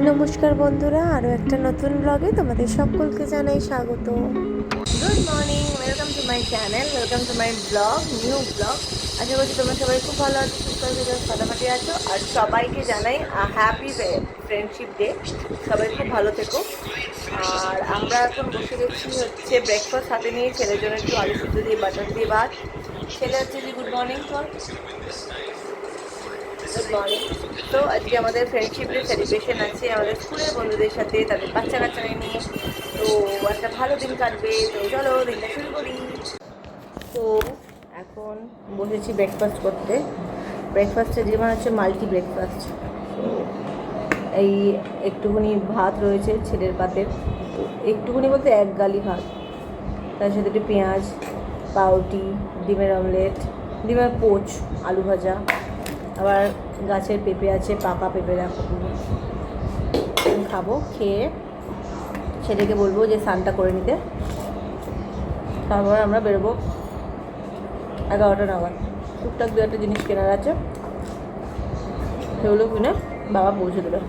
নমস্কার বন্ধুরা, আরও একটা নতুন ব্লগে তোমাদের সকলকে জানাই স্বাগত। Good morning, welcome to my channel, welcome to my blog, new blog. আশা করছি তোমরা সবাই খুব ভালো আছো, সুস্থ আছো, ফাটাফাটি আছো। আর সবাইকে জানাই হ্যাপি ফ্রেন্ডশিপ ডে। সবাই খুব ভালো থেকো। আর আমরা এখন বসে গেছি হচ্ছে ব্রেকফাস্ট হাতে নিয়ে, ছেলের জন্য একটু আলু সিদ্ধ দিয়ে বাটার দিয়ে ভাত। ছেলে হচ্ছে যে good morning for good morning. তো আজকে আমাদের ফ্রেন্ডশিপ ডে সেলিব্রেশন আছে আমাদের স্কুলের বন্ধুদের সাথে, তাদের বাচ্চা কাচ্চাকে নিয়ে। তো একটা ভালো দিন কাটবে, তো চলো দিনটা শুরু করি। তো এখন বসেছি ব্রেকফাস্ট করতে। ব্রেকফাস্টে যেমন হচ্ছে মাল্টি ব্রেকফাস্ট। এই একটুখানি ভাত রয়েছে ছেলের পাতে, একটুখানি বলতে এক গালি ভাত, তার সাথে একটু পেঁয়াজ, পাউরুটি, ডিমের অমলেট, ডিমের পোচ, আলু ভাজা, আবার গাছের পেঁপে আছে, পাকা পেঁপে রাখো পুরো। খাবো, খেয়ে ছেলেকে বলবো যে স্নানটা করে নিতে। তারপর আমরা বেরোবো 11টা নাগাদ। টুকটাক দু একটা জিনিস কেনার আছে, সেগুলো কিনে বাবা পৌঁছে দেবে।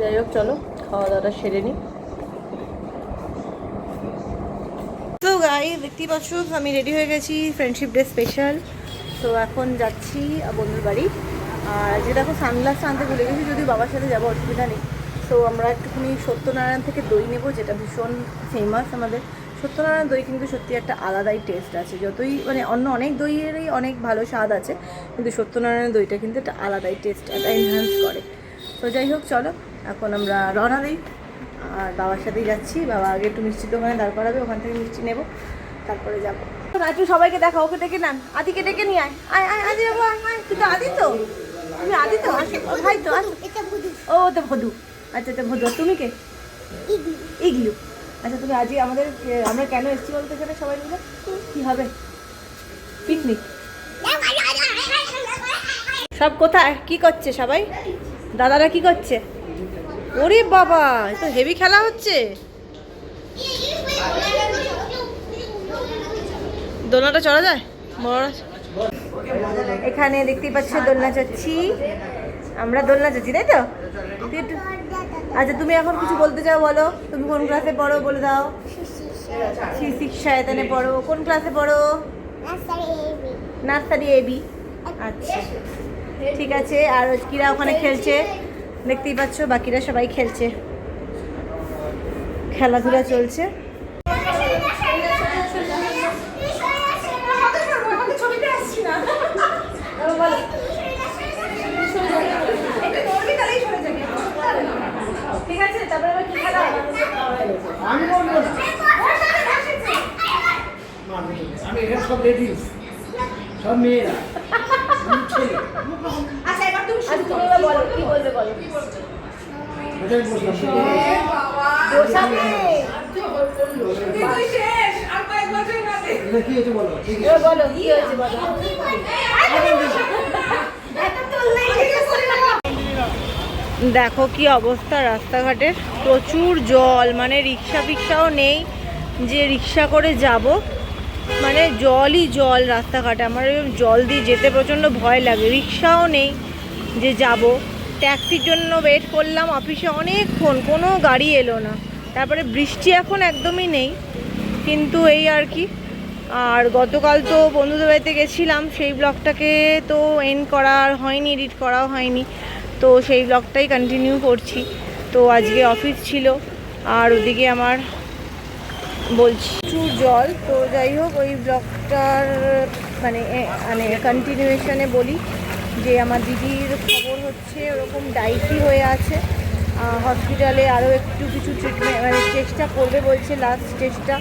যাই হোক, চলো খাওয়া দাওয়াটা সেরে নিই। তো গাইস, দেখতেই পাচ্ছ আমি রেডি হয়ে গেছি ফ্রেন্ডশিপ ডে স্পেশাল। তো এখন যাচ্ছি বন্ধুর বাড়ি। আর যে দেখো সানগ্লাসটা আনতে ভুলে গেছি, যদিও বাবার সাথে যাবো, অসুবিধা নেই। তো আমরা একটুখানি সত্যনারায়ণ থেকে দই নেব, যেটা ভীষণ ফেমাস আমাদের। সত্যনারায়ণ দই কিন্তু সত্যি একটা আলাদাই টেস্ট আছে। যতই মানে অন্য অনেক দইয়েরই অনেক ভালো স্বাদ আছে, কিন্তু সত্যনারায়ণ দইটা কিন্তু একটা আলাদাই টেস্ট, একটা এনহ্যান্স করে। তো যাই হোক, চলো এখন আমরা রওনা দিই। আর বাবার সাথেই যাচ্ছি। বাবা আগে একটু মিষ্টির দোকানে দাঁড় করাবে, ওখান থেকে মিষ্টি নেবো, তারপরে যাবো। একটু সবাইকে দেখা, ওকে ডেকে নেন, আদিকে ডেকে নিয়ে আয়। আয় আয় আদি বাবু, আয় আয়। তুই তো আদি, তো তুমি আদি তো, ভাই তো ও তো ভদু। আচ্ছা তো ভদু। তুমি কে? ইগলু। আচ্ছা তুমি আজকে আমাদের, আমরা কেন এসেছি বলতে এখানে সবাই মিলে? কি হবে? পিকনিক। সব কোথায় কি করছে সবাই? দাদারা কি করছে? ওরে বাবা, তো হেভি খেলা হচ্ছে। দোলনাটা চড়া যায় বড়? এখানে দেখতেই পাচ্ছ দোলনা চাচ্ছি, আমরা দোলনা চাচ্ছি, তাই তো? আচ্ছা তুমি এখন কিছু বলতে চাও, বলো। তুমি কোন ক্লাসে পড়ো বলে দাও। শিক্ষায়তনে পড়ো। কোন ক্লাসে পড়ো? Nursery AB. আচ্ছা ঠিক আছে। আর কিরা ওখানে খেলছে দেখতেই পাচ্ছ, বাকিরা সবাই খেলছে, খেলাধুলা চলছে। ঠিক আছে, তারপরে আবার কি খেলা? আমি বলবো না, আমি এরা সব লেডিস, সব মেয়েরা। আচ্ছা এবার তুমি বলো, কি বলবে বলো। এটাই বসলাম তুই শেষ আর কয়েক বছর বাদে। এটা কি হয়েছে বলো, ঠিক আছে বলো কি হয়েছে বলো। দেখো কি অবস্থা রাস্তাঘাটের, প্রচুর জল, মানে রিক্সা ফিক্সাও নেই যে রিক্সা করে যাব, মানে জলই জল রাস্তাঘাটে। আমার জল দিয়ে যেতে প্রচণ্ড ভয় লাগে। রিক্সাও নেই যে যাব। ট্যাক্সির জন্য ওয়েট করলাম অফিসে অনেকক্ষণ, কোনো গাড়ি এলো না। তারপরে বৃষ্টি এখন একদমই নেই, কিন্তু এই আর কি। আর গতকাল তো বন্ধুদের বাড়িতে গেছিলাম, সেই ব্লগটাকে তো এন্ড করা হয়নি, এডিট করাও হয়নি, তো সেই ব্লগটাই কন্টিনিউ করছি। তো আজকে অফিস ছিল, আর ওদিকে আমার বলছি প্রচুর জল। তো যাই হোক, ওই ব্লগটার মানে কন্টিনিউয়েশনে বলি যে আমার দিদির খবর হচ্ছে ওরকম ডাইসি হয়ে আছে, হসপিটালে আরও একটু কিছু ট্রিটমেন্ট মানে চেষ্টা করবে বলছে, লাস্ট চেষ্টা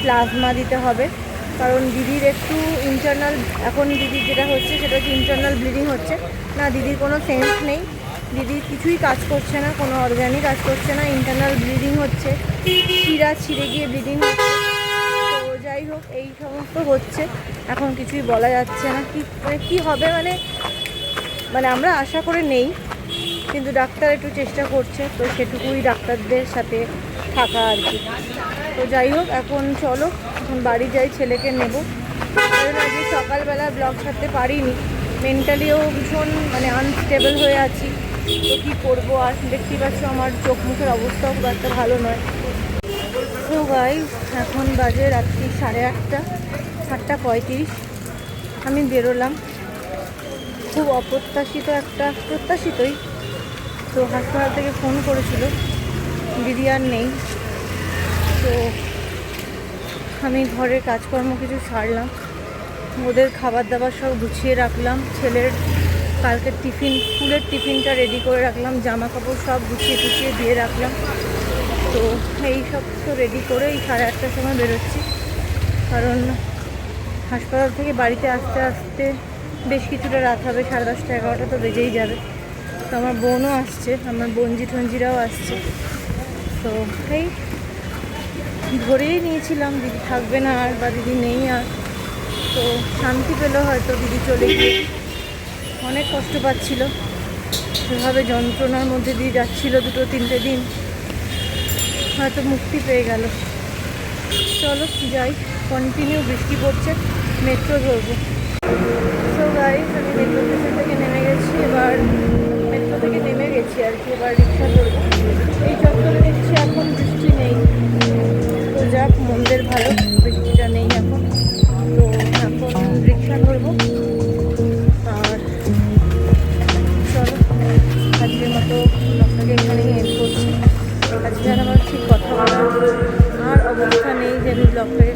প্লাজমা দিতে হবে। কারণ দিদির একটু ইন্টারনাল, এখন দিদির যেটা হচ্ছে সেটা হচ্ছে ইন্টারনাল ব্লিডিং হচ্ছে না। দিদির কোনো সেন্স নেই, দিদির কিছুই কাজ করছে না, কোনো অর্গানই কাজ করছে না, ইন্টারনাল ব্লিডিং হচ্ছে, শিরা ছিঁড়ে গিয়ে ব্লিডিং হচ্ছে। তো যাই হোক, এই সমস্ত হচ্ছে, এখন কিছুই বলা যাচ্ছে না কি মানে কী হবে। মানে আমরা আশা করে নেই, কিন্তু ডাক্তার একটু চেষ্টা করছে, তো সেটুকুই ডাক্তারদের সাথে থাকা আর কি। তো যাই হোক, এখন চলো এখন বাড়ি যাই, ছেলেকে নেব। কারণ আজকে সকালবেলা ব্লগ ছাড়তে পারিনি, মেন্টালিও ভীষণ মানে আনস্টেবল হয়ে আছি। তো কী করবো আর, দেখতেই পাচ্ছ আমার চোখ মুখের অবস্থাও খুব একটা ভালো নয়। তো গাইস এখন বাজে রাত্রি 8:30, 8:35। আমি বেরোলাম, খুব অপ্রত্যাশিত একটা, প্রত্যাশিতই। তো হাসপাতাল থেকে ফোন করেছিল, দিদি আর নেই। তো আমি ঘরের কাজকর্ম কিছু সারলাম, ওদের খাবার দাবার সব গুছিয়ে রাখলাম, ছেলের কালকের টিফিন, স্কুলের টিফিনটা রেডি করে রাখলাম, জামা কাপড় সব গুছিয়ে দিয়ে রাখলাম। তো এই সব তো রেডি করে এই 8:30টার সময় বেরোচ্ছি, কারণ হাসপাতাল থেকে বাড়িতে আসতে আসতে বেশ কিছুটা রাত হবে, 10:30, 11টা তো বেজেই যাবে। তো আমার বোনও আসছে, আমার বোনজি টঞ্জিরাও আসছে। তো এই ধরেই নিয়েছিলাম দিদি থাকবে না আর, বা দিদি নেই আর। তো শান্তি পেলো হয়তো দিদি চলে গিয়ে, অনেক কষ্ট পাচ্ছিল, সেভাবে যন্ত্রণার মধ্যে দিয়ে যাচ্ছিল 2-3টে দিন, হয়তো মুক্তি পেয়ে গেল। চলো যাই, কন্টিনিউ বৃষ্টি পড়ছে, মেট্রো ধরবো। তো গাইস আমি মেট্রো স্টেশন থেকে নেমে গেছি, এবার মেট্রো থেকে নেমে গেছি আর কি, এবার রিক্সা ধরবো। এই চত্বরে দেখছি এখন বৃষ্টি নেই, তো যাক মন্দের ভালো, বৃষ্টিটা নেই এখন। তো এখন রিক্সা ধরবো আর চলো আজকের মতো আপনাকে এখানেই এন্ড করছি। আজকে আর আমার ঠিক কথা বলার আর অবস্থা নেই যে আমি ব্লগটাকে